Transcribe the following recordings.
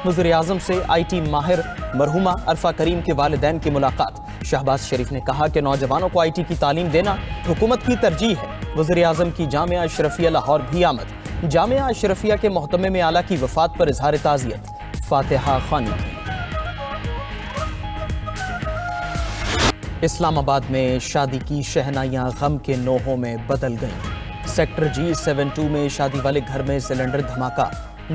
وزیر اعظم سے I T ماہر مرحومہ عرفہ کریم کے والدین کی ملاقات۔ شہباز شریف نے کہا کہ نوجوانوں کو آئی ٹی کی تعلیم دینا حکومت کی ترجیح ہے۔ وزیر اعظم کی جامعہ اشرفیہ لاہور بھی آمد۔ جامعہ اشرفیہ کے محتمم اعلیٰ کی وفات پر اظہار تعزیت، فاتحہ خوانی کی۔ اسلام آباد میں شادی کی شہنائیاں غم کے نوحوں میں بدل گئیں۔ سیکٹر G72 میں شادی والے گھر میں سلنڈر دھماکہ،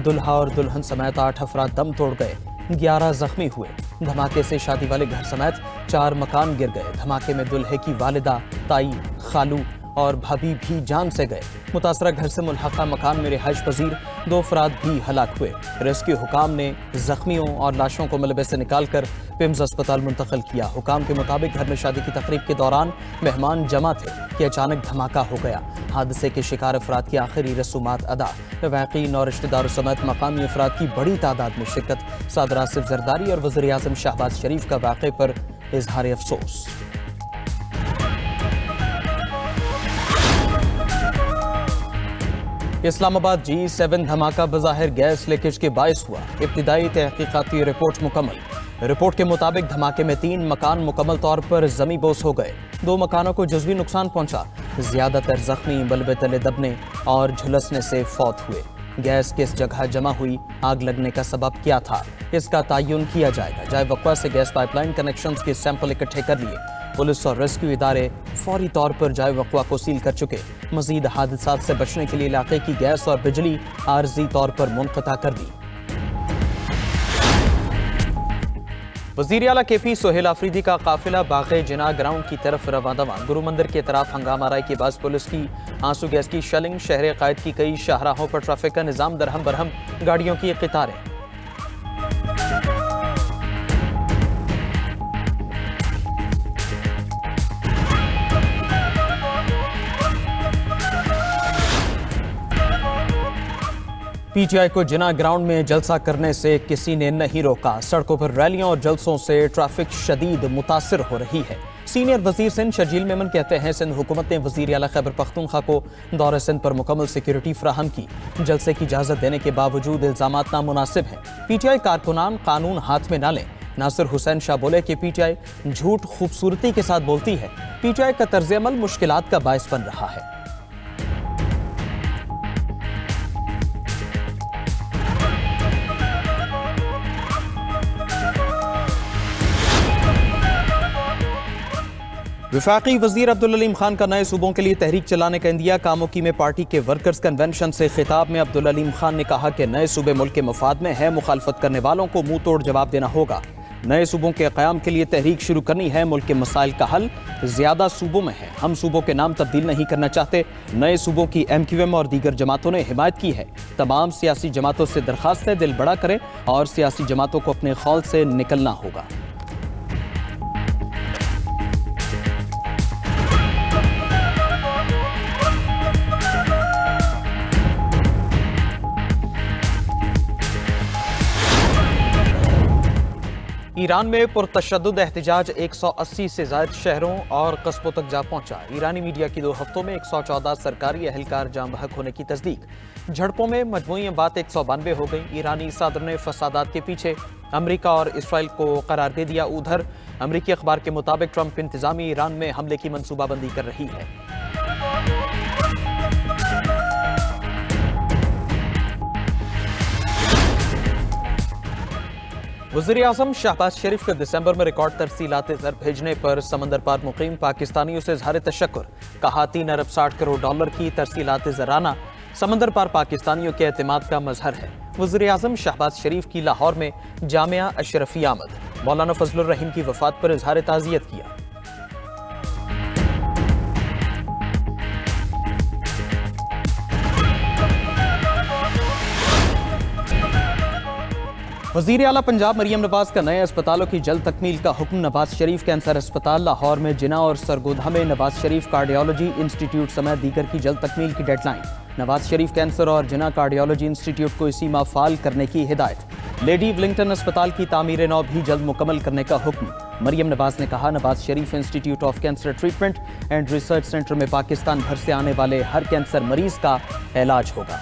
دلہا اور دلہن سمیت 8 افراد دم توڑ گئے، 11 زخمی ہوئے۔ دھماکے سے شادی والے گھر سمیت 4 مکان گر گئے۔ دھماکے میں دلہے کی والدہ، تائی، خالو اور بھابھی بھی جان سے گئے۔ متاثرہ گھر سے ملحقہ مکان میں رہائش پذیر 2 افراد بھی ہلاک ہوئے۔ ریسکیو حکام نے زخمیوں اور لاشوں کو ملبے سے نکال کر پمز اسپتال منتقل کیا۔ حکام کے مطابق گھر میں شادی کی تقریب کے دوران مہمان جمع تھے کہ اچانک دھماکہ ہو گیا۔ حادثے کے شکار افراد کی آخری رسومات ادا۔ واقعین اور رشتہ داروں سمیت مقامی افراد کی بڑی تعداد میں شرکت۔ صدر آصف زرداری اور وزیر اعظم شہباز شریف کا واقعے پر اظہار افسوس۔ اسلام آباد G7 دھماکہ بظاہر گیس لیکیج کے باعث ہوا۔ ابتدائی تحقیقاتی رپورٹ مکمل۔ رپورٹ کے مطابق دھماکے میں 3 مکان مکمل طور پر زمیں بوس ہو گئے۔ 2 مکانوں کو جزوی نقصان پہنچا۔ زیادہ تر زخمی ملبے تلے دبنے اور جھلسنے سے فوت ہوئے۔ گیس کس جگہ جمع ہوئی، آگ لگنے کا سبب کیا تھا، اس کا تعین کیا جائے گا۔ جائے وقوع سے گیس پائپ لائن کنیکشنز کے سیمپل اکٹھے کر لیے۔ پولیس اور ریسکیو ادارے فوری طور پر جائے وقوع کو سیل کر چکے۔ مزید حادثات سے بچنے کے لیے علاقے کی گیس اور بجلی عارضی طور پر منقطع کر دی۔ وزیر اعلیٰ KP سہیل آفریدی کا قافلہ باغ جناح گراؤنڈ کی طرف رواں دواں۔ گرو مندر کے اطراف ہنگامہ آرائی کے بعد پولیس کی آنسو گیس کی شیلنگ، شہر قائد کی کئی شاہراہوں پر ٹریفک کا نظام درہم برہم، گاڑیوں کی قطاریں۔ PTI کو جناح گراؤنڈ میں جلسہ کرنے سے کسی نے نہیں روکا۔ سڑکوں پر ریلیوں اور جلسوں سے ٹریفک شدید متاثر ہو رہی ہے۔ سینئر وزیر سندھ شرجیل میمن کہتے ہیں سندھ حکومت نے وزیر اعلیٰ خیبر پختونخوا کو دورہ سندھ پر مکمل سیکیورٹی فراہم کی۔ جلسے کی اجازت دینے کے باوجود الزامات نامناسب ہیں۔ PTI کارکنان قانون ہاتھ میں نہ لیں۔ ناصر حسین شاہ بولے کہ PTI جھوٹ خوبصورتی کے ساتھ بولتی ہے۔ PTI کا طرز عمل مشکلات کا باعث بن رہا ہے۔ وفاقی وزیر عبدالعلیم خان کا نئے صوبوں کے لیے تحریک چلانے کا عندیہ۔ کاموکی میں پارٹی کے ورکرز کنونشن سے خطاب میں عبدالعلیم خان نے کہا کہ نئے صوبے ملک کے مفاد میں ہے، مخالفت کرنے والوں کو منہ توڑ جواب دینا ہوگا۔ نئے صوبوں کے قیام کے لیے تحریک شروع کرنی ہے۔ ملک کے مسائل کا حل زیادہ صوبوں میں ہے، ہم صوبوں کے نام تبدیل نہیں کرنا چاہتے۔ نئے صوبوں کی MQM اور دیگر جماعتوں نے حمایت کی ہے۔ تمام سیاسی جماعتوں سے درخواست ہے دل بڑا کریں اور سیاسی جماعتوں کو اپنے خول سے نکلنا ہوگا۔ ایران میں پرتشدد احتجاج 180 سے زائد شہروں اور قصبوں تک جا پہنچا۔ ایرانی میڈیا کی 2 ہفتوں میں 114 سرکاری اہلکار جاں بحق ہونے کی تصدیق۔ جھڑپوں میں مجموعی اموات 192 ہو گئی۔ ایرانی صدر نے فسادات کے پیچھے امریکہ اور اسرائیل کو قرار دے دیا۔ ادھر امریکی اخبار کے مطابق ٹرمپ انتظامیہ ایران میں حملے کی منصوبہ بندی کر رہی ہے۔ وزیر اعظم شہباز شریف کا دسمبر میں ریکارڈ ترسیلات زر بھیجنے پر سمندر پار مقیم پاکستانیوں سے اظہار تشکر۔ کہا 3 ارب 60 کروڑ ڈالر کی ترسیلات زرانہ سمندر پار پاکستانیوں کے اعتماد کا مظہر ہے۔ وزیر اعظم شہباز شریف کی لاہور میں جامعہ اشرفیہ آمد۔ مولانا فضل الرحیم کی وفات پر اظہار تعزیت کیا۔ وزیر اعلیٰ پنجاب مریم نواز کا نئے اسپتالوں کی جلد تکمیل کا حکم۔ نواز شریف کینسر اسپتال لاہور میں جناح اور سرگودھا میں نواز شریف کارڈیالوجی انسٹی ٹیوٹ سمیت دیگر کی جلد تکمیل کی dead line. Nawaz Sharif cancer اور جناح کارڈیالوجی انسٹی ٹیوٹ کو اسی ماہ فعال کرنے کی ہدایت۔ لیڈی ولنگٹن اسپتال کی تعمیر نو بھی جلد مکمل کرنے کا حکم۔ مریم نواز نے کہا نواز شریف انسٹی ٹیوٹ of cancer treatment and research centre میں پاکستان بھر سے آنے والے ہر کینسر مریض کا علاج ہوگا۔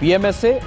PMSA